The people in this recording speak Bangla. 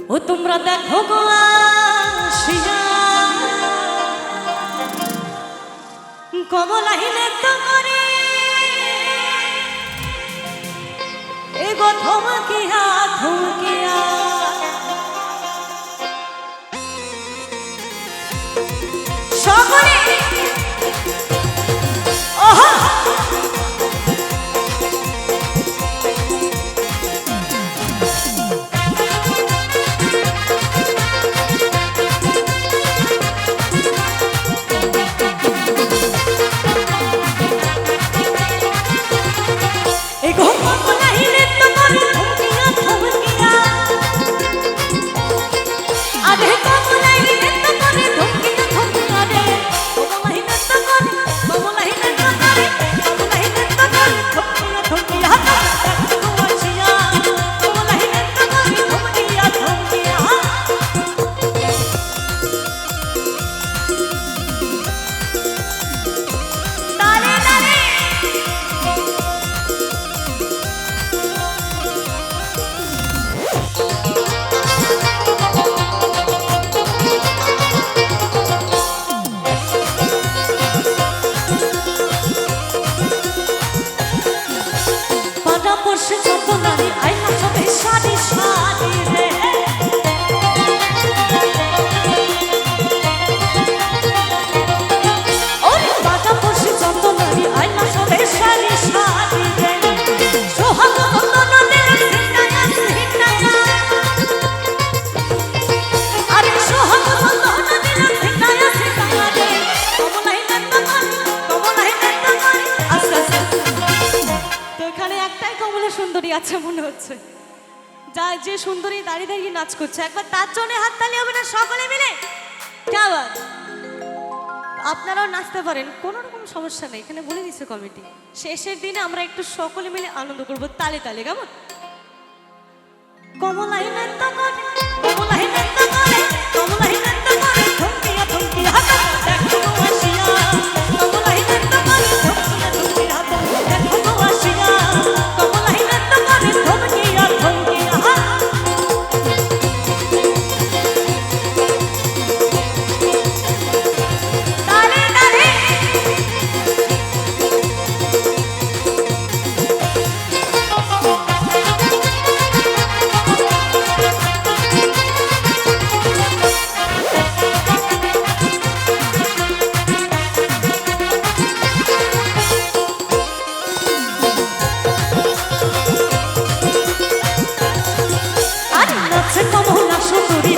ও তোমরা দেখো গো আসিয়া কমলাহিনে তো করে এ গো থমকিয়া থমকিয়া সকলে ওহো পড়ছে যত নারী আইনা সবে সারি সারি রে ওরে বাটা পড়ছে যত নারী আইনা সবে সারি সারি রে সোহাগ বন্দন দিলে সিন্নায়া সিন্নায়া আরে সোহাগ বন্দন দিলে সিন্নায়া সিন্নায়া রে কমলাই নন্দন আস্তে আস্তে তো এখানে একটাই কমলা সুন্দরী আছে মনে হচ্ছে যা যে সুন্দরী দাঁড়িয়ে দাঁড়িয়ে নাচ করছে একবার তার জন্য হাততালি হবে না সকলে মিলে কেমন আপনারাও নাচতে পারেন কোনো রকম সমস্যা নেই এখানে বলে দিচ্ছে কমিটি শেষের দিনে আমরা একটু সকলে মিলে আনন্দ করব তালে তালে কেমন কমলাই নৃত্য করে কমলাই নৃত্য করে কমলাই নৃত্য করে থমকিয়া থমকিয়া দেখো আসিয়া কমলাই নৃত্য করে থমকিয়া থমকিয়া দেখো আসিয়া কমলাই নৃত্য করে থমকিয়া থমকিয়া তালে তালে আরে নাচে কমলা সুন্দরী